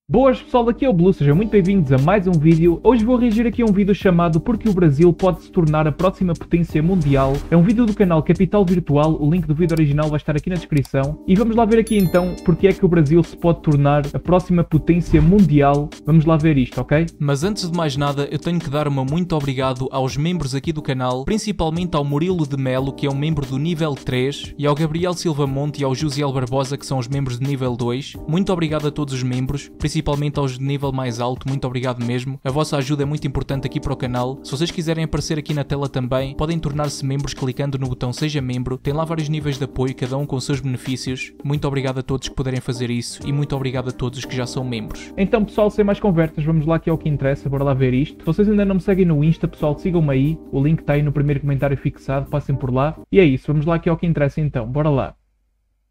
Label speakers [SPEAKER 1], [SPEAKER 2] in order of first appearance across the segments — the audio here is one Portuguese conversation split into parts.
[SPEAKER 1] Boas pessoal, aqui é o Blue, sejam muito bem-vindos a mais um vídeo. Hoje vou reagir aqui a um vídeo chamado Porque o Brasil pode se tornar a próxima potência mundial. É um vídeo do canal Capital Virtual, o link do vídeo original vai estar aqui na descrição. E vamos lá ver aqui então porque é que o Brasil se pode tornar a próxima potência mundial. Vamos lá ver isto, ok?
[SPEAKER 2] Mas antes de mais nada, eu tenho que dar uma muito obrigado aos membros aqui do canal, principalmente ao Murilo de Melo, que é um membro do nível 3, e ao Gabriel Silva Monte e ao Josiel Barbosa, que são os membros de nível 2. Muito obrigado a todos os membros, principalmente aos de nível mais alto, muito obrigado mesmo. A vossa ajuda é muito importante aqui para o canal. Se vocês quiserem aparecer aqui na tela também, podem tornar-se membros clicando no botão Seja Membro. Tem lá vários níveis de apoio, cada um com seus benefícios. Muito obrigado a todos que puderem fazer isso e muito obrigado a todos os que já são membros.
[SPEAKER 1] Então pessoal, sem mais conversas, vamos lá que é o que interessa, bora lá ver isto. Se vocês ainda não me seguem no Insta, pessoal, sigam-me aí. O link está aí no primeiro comentário fixado, passem por lá. E é isso, vamos lá que é o que interessa então, bora lá.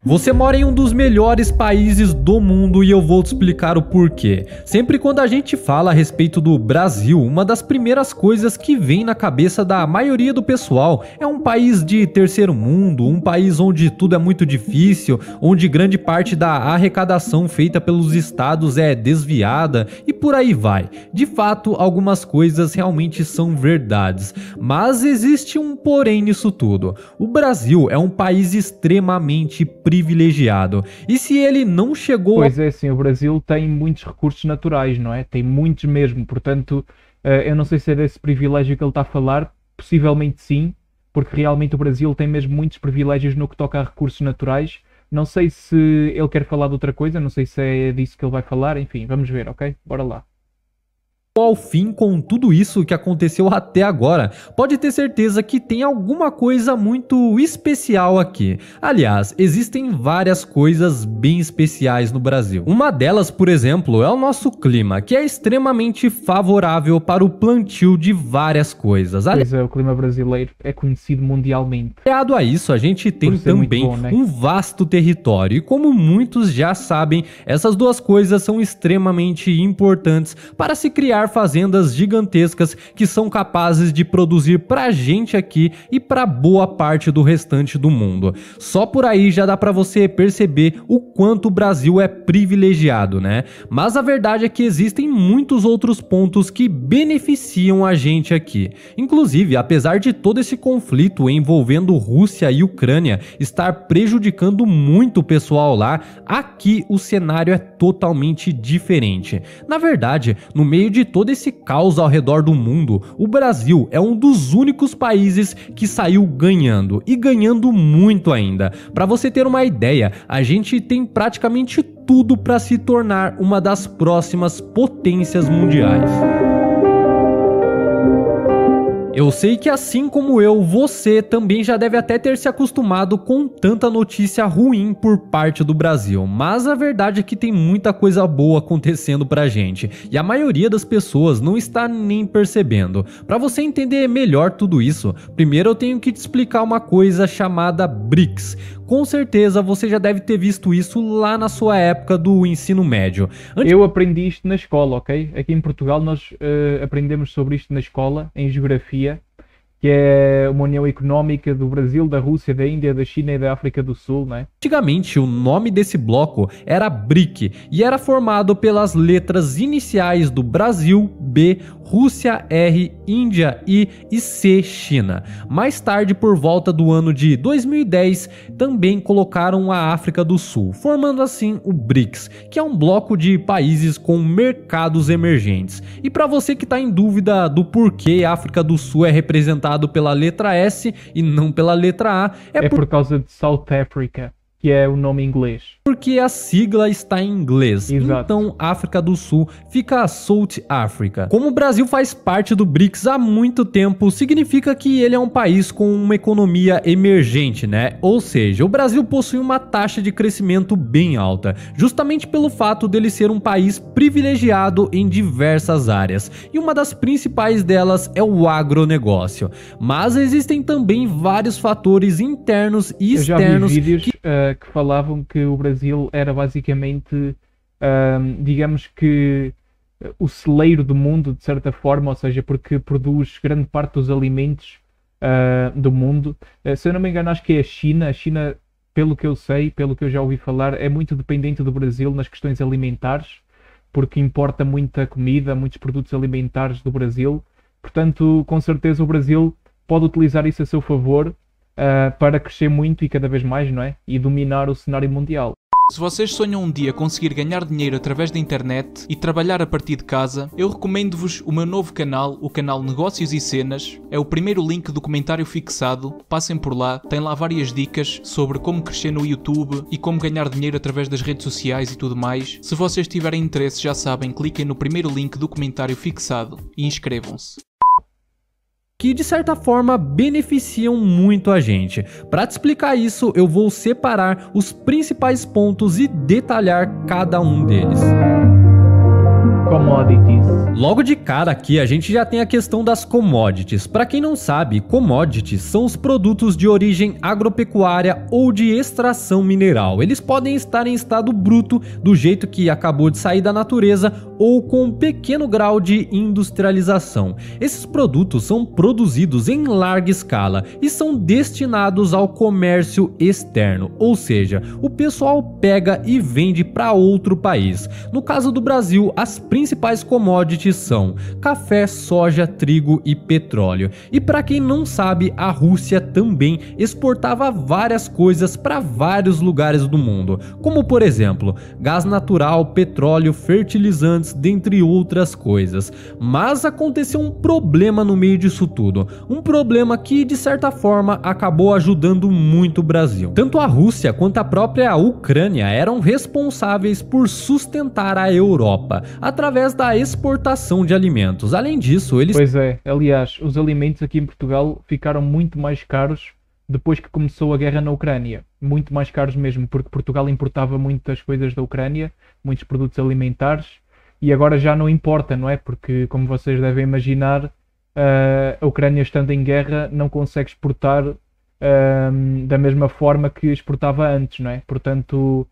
[SPEAKER 3] Você mora em um dos melhores países do mundo e eu vou te explicar o porquê. Sempre quando a gente fala a respeito do Brasil, uma das primeiras coisas que vem na cabeça da maioria do pessoal é um país de terceiro mundo, um país onde tudo é muito difícil, onde grande parte da arrecadação feita pelos estados é desviada e por aí vai. De fato, algumas coisas realmente são verdades, mas existe um porém nisso tudo. O Brasil é um país extremamente privilegiado. E se ele não chegou...
[SPEAKER 1] Pois é, sim, o Brasil tem muitos recursos naturais, não é? Tem muitos mesmo, portanto, eu não sei se é desse privilégio que ele está a falar, possivelmente sim, porque realmente o Brasil tem mesmo muitos privilégios no que toca a recursos naturais. Não sei se ele quer falar de outra coisa, não sei se é disso que ele vai falar, enfim, vamos ver, ok? Bora lá.
[SPEAKER 3] Ao fim com tudo isso que aconteceu até agora, pode ter certeza que tem alguma coisa muito especial aqui. Aliás, existem várias coisas bem especiais no Brasil. Uma delas, por exemplo, é o nosso clima, que é extremamente favorável para o plantio de várias coisas.
[SPEAKER 1] Pois é, o clima brasileiro é conhecido mundialmente.
[SPEAKER 3] Aliado a isso, a gente tem também
[SPEAKER 1] bom, né?
[SPEAKER 3] um vasto território, e como muitos já sabem, essas duas coisas são extremamente importantes para se criar fazendas gigantescas que são capazes de produzir pra gente aqui e pra boa parte do restante do mundo. Só por aí já dá pra você perceber o quanto o Brasil é privilegiado, né? Mas a verdade é que existem muitos outros pontos que beneficiam a gente aqui. Inclusive, apesar de todo esse conflito envolvendo Rússia e Ucrânia estar prejudicando muito o pessoal lá, aqui o cenário é totalmente diferente. Na verdade, no meio de todo esse caos ao redor do mundo, o Brasil é um dos únicos países que saiu ganhando, e ganhando muito ainda. Para você ter uma ideia, a gente tem praticamente tudo para se tornar uma das próximas potências mundiais. Eu sei que assim como eu, você também já deve até ter se acostumado com tanta notícia ruim por parte do Brasil, mas a verdade é que tem muita coisa boa acontecendo pra gente, e a maioria das pessoas não está nem percebendo. Para você entender melhor tudo isso, primeiro eu tenho que te explicar uma coisa chamada BRICS. Com certeza você já deve ter visto isso lá na sua época do ensino médio.
[SPEAKER 1] Eu aprendi isto na escola, ok? Aqui em Portugal nós aprendemos sobre isto na escola, em Geografia, que é uma união económica do Brasil, da Rússia, da Índia, da China e da África do Sul, né?
[SPEAKER 3] Antigamente, o nome desse bloco era BRIC e era formado pelas letras iniciais do Brasil, B, Rússia, R, Índia, I e C, China. Mais tarde, por volta do ano de 2010, também colocaram a África do Sul, formando assim o BRICS, que é um bloco de países com mercados emergentes. E para você que está em dúvida do porquê a África do Sul é representada pela letra S e não pela letra A,
[SPEAKER 1] é por causa de South Africa, que é o nome em inglês.
[SPEAKER 3] Porque a sigla está em inglês.
[SPEAKER 1] Exato.
[SPEAKER 3] Então África do Sul fica South Africa. Como o Brasil faz parte do BRICS há muito tempo, significa que ele é um país com uma economia emergente, né? Ou seja, o Brasil possui uma taxa de crescimento bem alta, justamente pelo fato dele ser um país privilegiado em diversas áreas. E uma das principais delas é o agronegócio. Mas existem também vários fatores internos e externos.
[SPEAKER 1] Eu já vi vídeos que falavam que o Brasil era basicamente, digamos que, o celeiro do mundo, de certa forma, ou seja, porque produz grande parte dos alimentos do mundo. Se eu não me engano, acho que é a China. A China, pelo que eu sei, pelo que eu já ouvi falar, é muito dependente do Brasil nas questões alimentares. porque importa muita comida, muitos produtos alimentares do Brasil. Portanto, com certeza o Brasil pode utilizar isso a seu favor para crescer muito e cada vez mais, não é? E dominar o cenário mundial.
[SPEAKER 2] Se vocês sonham um dia conseguir ganhar dinheiro através da internet e trabalhar a partir de casa, eu recomendo-vos o meu novo canal, o canal Negócios e Cenas. É o primeiro link do comentário fixado, passem por lá, tem lá várias dicas sobre como crescer no YouTube e como ganhar dinheiro através das redes sociais e tudo mais. Se vocês tiverem interesse, já sabem, cliquem no primeiro link do comentário fixado e inscrevam-se.
[SPEAKER 3] Que de certa forma beneficiam muito a gente. Para te explicar isso, eu vou separar os principais pontos e detalhar cada um deles.
[SPEAKER 1] Commodities.
[SPEAKER 3] Logo de cara aqui a gente já tem a questão das commodities. Para quem não sabe, commodities são os produtos de origem agropecuária ou de extração mineral. Eles podem estar em estado bruto, do jeito que acabou de sair da natureza, ou com um pequeno grau de industrialização. Esses produtos são produzidos em larga escala e são destinados ao comércio externo, ou seja, o pessoal pega e vende para outro país. No caso do Brasil, as principais commodities são café, soja, trigo e petróleo. E para quem não sabe, a Rússia também exportava várias coisas para vários lugares do mundo, como por exemplo, gás natural, petróleo, fertilizantes, dentre outras coisas. Mas aconteceu um problema no meio disso tudo, um problema que de certa forma acabou ajudando muito o Brasil. Tanto a Rússia quanto a própria Ucrânia eram responsáveis por sustentar a Europa através da exportação de alimentos. Além disso, eles...
[SPEAKER 1] Pois é, aliás, os alimentos aqui em Portugal ficaram muito mais caros depois que começou a guerra na Ucrânia. Muito mais caros mesmo, porque Portugal importava muitas coisas da Ucrânia, muitos produtos alimentares, e agora já não importa, não é? Porque, como vocês devem imaginar, a Ucrânia estando em guerra não consegue exportar da mesma forma que exportava antes, não é? Portanto,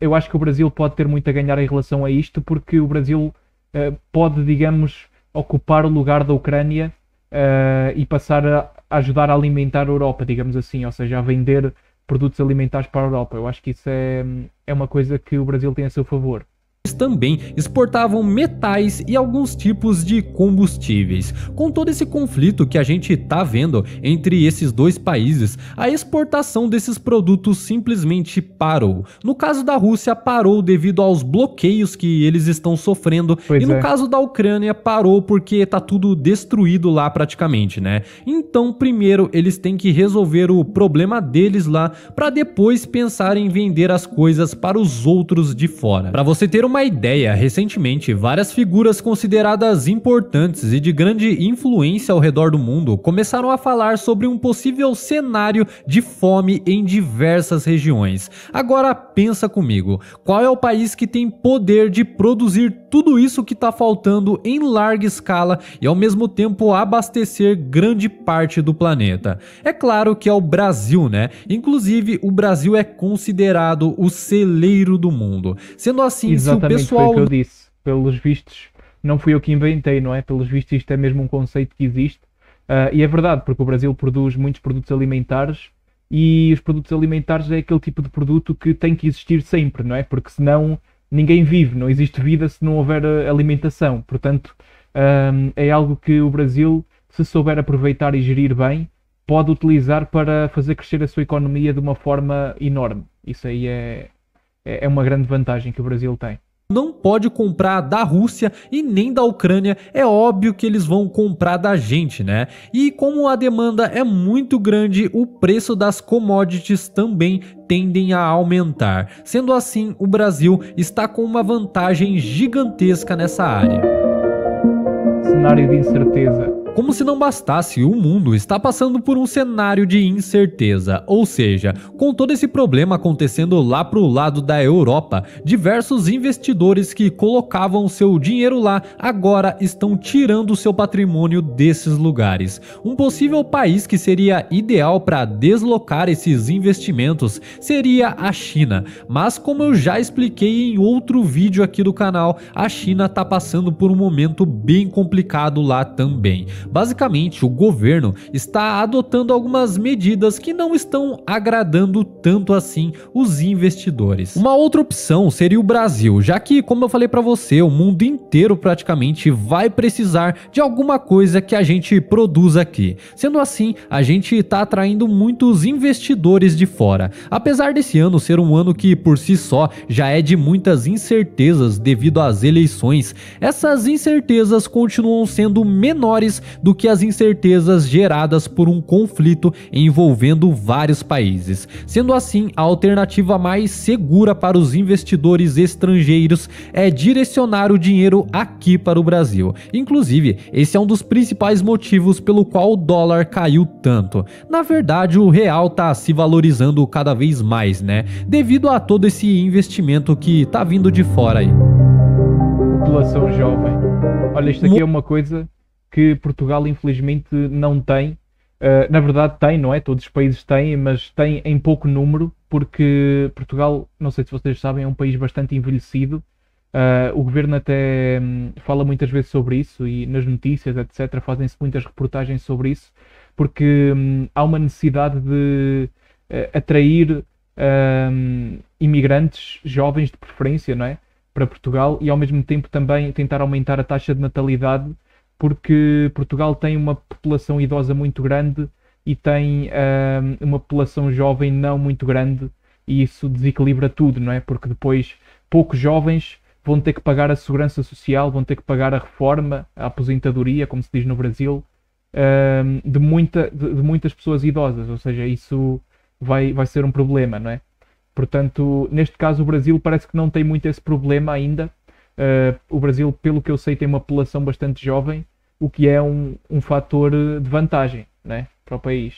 [SPEAKER 1] eu acho que o Brasil pode ter muito a ganhar em relação a isto, porque o Brasil pode, digamos, ocupar o lugar da Ucrânia e passar a ajudar a alimentar a Europa, digamos assim, ou seja, a vender produtos alimentares para a Europa. Eu acho que isso é uma coisa que o Brasil tem a seu favor.
[SPEAKER 3] Também exportavam metais e alguns tipos de combustíveis. Com todo esse conflito que a gente tá vendo entre esses dois países, a exportação desses produtos simplesmente parou. No caso da Rússia, parou devido aos bloqueios que eles estão sofrendo, e no caso da Ucrânia, parou porque tá tudo destruído lá praticamente, né? Então, primeiro eles têm que resolver o problema deles lá, para depois pensar em vender as coisas para os outros de fora. Para você ter uma ideia, recentemente várias figuras consideradas importantes e de grande influência ao redor do mundo começaram a falar sobre um possível cenário de fome em diversas regiões. Agora pensa comigo, qual é o país que tem poder de produzir tudo isso que está faltando em larga escala e ao mesmo tempo abastecer grande parte do planeta? É claro que é o Brasil, né? Inclusive o Brasil é considerado o celeiro do mundo. Sendo assim, se o pessoal...
[SPEAKER 1] Foi o que eu disse. Pelos vistos, não fui eu que inventei, não é? Pelos vistos isto é mesmo um conceito que existe. E é verdade, porque o Brasil produz muitos produtos alimentares e os produtos alimentares é aquele tipo de produto que tem que existir sempre, não é? Porque senão ninguém vive, não existe vida se não houver alimentação. Portanto, é algo que o Brasil, se souber aproveitar e gerir bem, pode utilizar para fazer crescer a sua economia de uma forma enorme. Isso aí é uma grande vantagem que o Brasil tem.
[SPEAKER 3] Não pode comprar da Rússia e nem da Ucrânia, é óbvio que eles vão comprar da gente, né? E como a demanda é muito grande, o preço das commodities também tendem a aumentar. Sendo assim, o Brasil está com uma vantagem gigantesca nessa área.
[SPEAKER 1] Cenário de incerteza.
[SPEAKER 3] Como se não bastasse, o mundo está passando por um cenário de incerteza, ou seja, com todo esse problema acontecendo lá pro lado da Europa, diversos investidores que colocavam seu dinheiro lá agora estão tirando seu patrimônio desses lugares. Um possível país que seria ideal para deslocar esses investimentos seria a China, mas como eu já expliquei em outro vídeo aqui do canal, a China está passando por um momento bem complicado lá também. Basicamente, o governo está adotando algumas medidas que não estão agradando tanto assim os investidores. Uma outra opção seria o Brasil, já que, como eu falei para você, o mundo inteiro praticamente vai precisar de alguma coisa que a gente produz aqui. Sendo assim, a gente está atraindo muitos investidores de fora. Apesar desse ano ser um ano que por si só já é de muitas incertezas devido às eleições, essas incertezas continuam sendo menores do que as incertezas geradas por um conflito envolvendo vários países. Sendo assim, a alternativa mais segura para os investidores estrangeiros é direcionar o dinheiro aqui para o Brasil. Inclusive, esse é um dos principais motivos pelo qual o dólar caiu tanto. Na verdade, o real está se valorizando cada vez mais, né? Devido a todo esse investimento que tá vindo de fora aí.
[SPEAKER 1] População jovem. Olha, isto aqui é uma coisa que Portugal infelizmente não tem. Na verdade tem, não é? Todos os países têm, mas tem em pouco número, porque Portugal, não sei se vocês sabem, é um país bastante envelhecido. O governo até fala muitas vezes sobre isso e nas notícias, etc. Fazem-se muitas reportagens sobre isso, porque há uma necessidade de atrair imigrantes jovens de preferência, não é? Para Portugal, e ao mesmo tempo também tentar aumentar a taxa de natalidade, porque Portugal tem uma população idosa muito grande e tem uma população jovem não muito grande, e isso desequilibra tudo, não é? Porque depois poucos jovens vão ter que pagar a segurança social, vão ter que pagar a reforma, a aposentadoria, como se diz no Brasil, de muitas pessoas idosas, ou seja, isso vai ser um problema, não é? Portanto, neste caso o Brasil parece que não tem muito esse problema ainda. O Brasil, pelo que eu sei, tem uma população bastante jovem, o que é um fator de vantagem, né, para o país.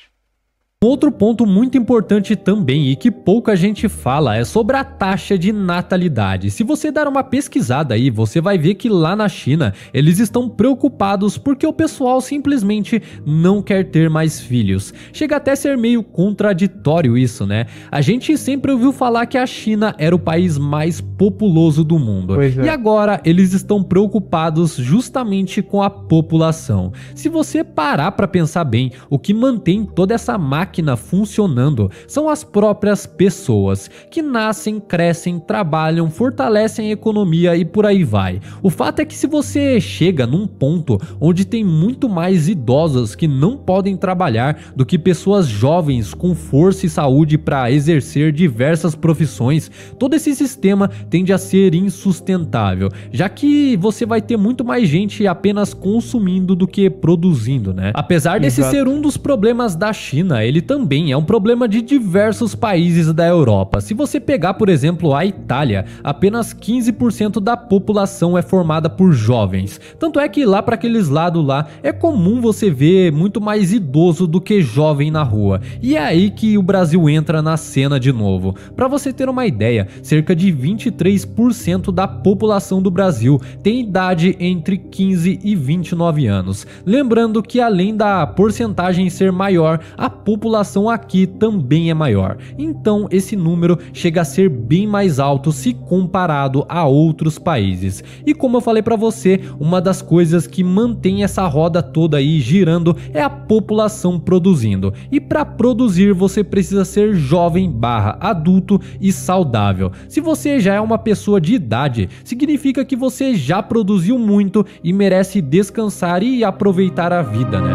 [SPEAKER 3] Outro ponto muito importante também e que pouca gente fala é sobre a taxa de natalidade. Se você dar uma pesquisada aí, você vai ver que lá na China eles estão preocupados porque o pessoal simplesmente não quer ter mais filhos. Chega até a ser meio contraditório isso, né? A gente sempre ouviu falar que a China era o país mais populoso do mundo.
[SPEAKER 1] Pois é.
[SPEAKER 3] E agora eles estão preocupados justamente com a população. Se você parar para pensar bem, o que mantém toda essa máquina funcionando são as próprias pessoas que nascem, crescem, trabalham, fortalecem a economia e por aí vai. O fato é que se você chega num ponto onde tem muito mais idosos que não podem trabalhar do que pessoas jovens com força e saúde para exercer diversas profissões, todo esse sistema tende a ser insustentável, já que você vai ter muito mais gente apenas consumindo do que produzindo, né? Apesar desse
[SPEAKER 1] Exato.
[SPEAKER 3] ser um dos problemas da China, ele também é um problema de diversos países da Europa. Se você pegar, por exemplo, a Itália, apenas 15% da população é formada por jovens. Tanto é que lá para aqueles lados lá, é comum você ver muito mais idoso do que jovem na rua. E é aí que o Brasil entra na cena de novo. Para você ter uma ideia, cerca de 23% da população do Brasil tem idade entre 15 e 29 anos. Lembrando que além da porcentagem ser maior, a população aqui também é maior. Então esse número chega a ser bem mais alto se comparado a outros países. E como eu falei para você, uma das coisas que mantém essa roda toda aí girando é a população produzindo. E para produzir você precisa ser jovem / adulto e saudável. Se você já é uma pessoa de idade, significa que você já produziu muito e merece descansar e aproveitar a vida, né?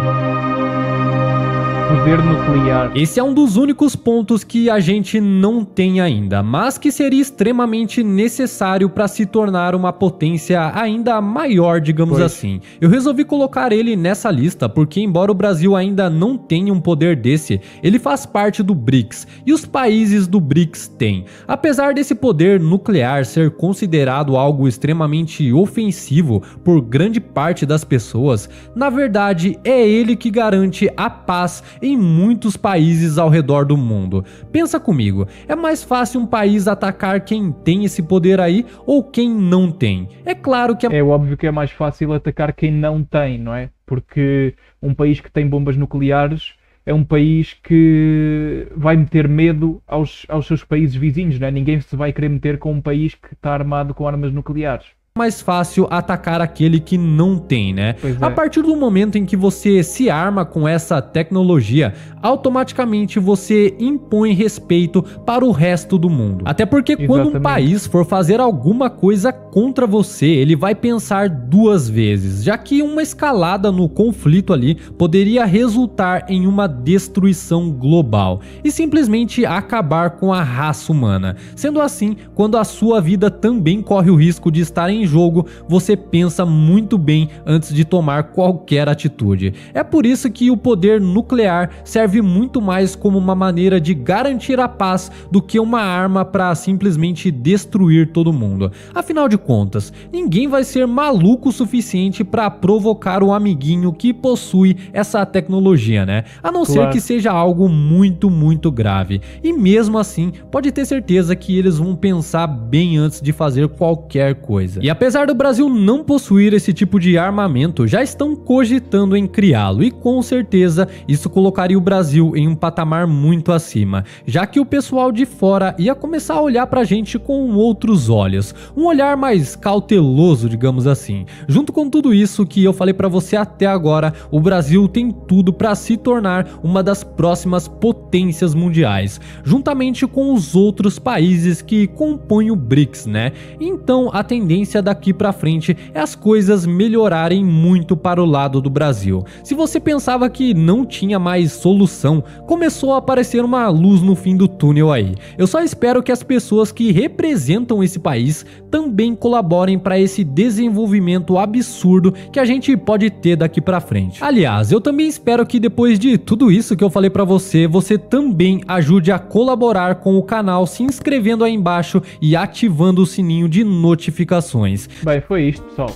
[SPEAKER 1] Poder nuclear.
[SPEAKER 3] Esse é um dos únicos pontos que a gente não tem ainda, mas que seria extremamente necessário para se tornar uma potência ainda maior, digamos assim. Eu resolvi colocar ele nessa lista porque, embora o Brasil ainda não tenha um poder desse, ele faz parte do BRICS e os países do BRICS têm. Apesar desse poder nuclear ser considerado algo extremamente ofensivo por grande parte das pessoas, na verdade é ele que garante a paz em muitos países ao redor do mundo. Pensa comigo, é mais fácil um país atacar quem tem esse poder aí ou quem não tem? É claro que
[SPEAKER 1] É óbvio que é mais fácil atacar quem não tem, não é? Porque um país que tem bombas nucleares é um país que vai meter medo aos seus países vizinhos, não é? Ninguém se vai querer meter com um país que está armado com armas nucleares.
[SPEAKER 3] mais fácil atacar aquele que não tem, né? A partir do momento em que você se arma com essa tecnologia, automaticamente você impõe respeito para o resto do mundo. Até porque quando um país for fazer alguma coisa contra você, ele vai pensar duas vezes, já que uma escalada no conflito ali poderia resultar em uma destruição global e simplesmente acabar com a raça humana. Sendo assim, quando a sua vida também corre o risco de estar em jogo, você pensa muito bem antes de tomar qualquer atitude. É por isso que o poder nuclear serve muito mais como uma maneira de garantir a paz do que uma arma para simplesmente destruir todo mundo. Afinal de contas, ninguém vai ser maluco o suficiente para provocar o amiguinho que possui essa tecnologia, né? A não ser que seja algo muito grave. E mesmo assim, pode ter certeza que eles vão pensar bem antes de fazer qualquer coisa. E apesar do Brasil não possuir esse tipo de armamento, já estão cogitando em criá-lo, e com certeza isso colocaria o Brasil em um patamar muito acima, já que o pessoal de fora ia começar a olhar pra gente com outros olhos, um olhar mais cauteloso, digamos assim. Junto com tudo isso que eu falei pra você até agora, o Brasil tem tudo pra se tornar uma das próximas potências mundiais, juntamente com os outros países que compõem o BRICS, né? Então a tendência daqui pra frente é as coisas melhorarem muito para o lado do Brasil. Se você pensava que não tinha mais solução, começou a aparecer uma luz no fim do túnel aí. Eu só espero que as pessoas que representam esse país também colaborem para esse desenvolvimento absurdo que a gente pode ter daqui pra frente. Aliás, eu também espero que depois de tudo isso que eu falei pra você, você também ajude a colaborar com o canal se inscrevendo aí embaixo e ativando o sininho de notificações.
[SPEAKER 1] Bem, foi isto, pessoal.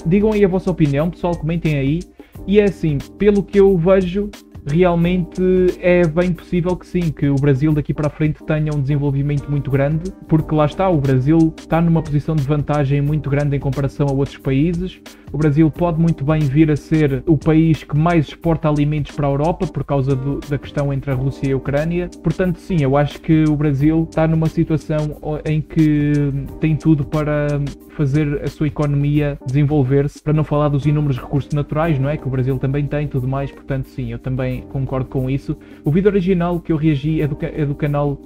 [SPEAKER 1] Digam aí a vossa opinião, pessoal, comentem aí. E é assim, pelo que eu vejo, realmente é bem possível que sim, que o Brasil daqui para a frente tenha um desenvolvimento muito grande, porque lá está, o Brasil está numa posição de vantagem muito grande em comparação a outros países. O Brasil pode muito bem vir a ser o país que mais exporta alimentos para a Europa por causa da questão entre a Rússia e a Ucrânia. Portanto, sim, eu acho que o Brasil está numa situação em que tem tudo para fazer a sua economia desenvolver-se, para não falar dos inúmeros recursos naturais, não é? Que o Brasil também tem, tudo mais. Portanto, sim, eu também concordo com isso. O vídeo original que eu reagi é do canal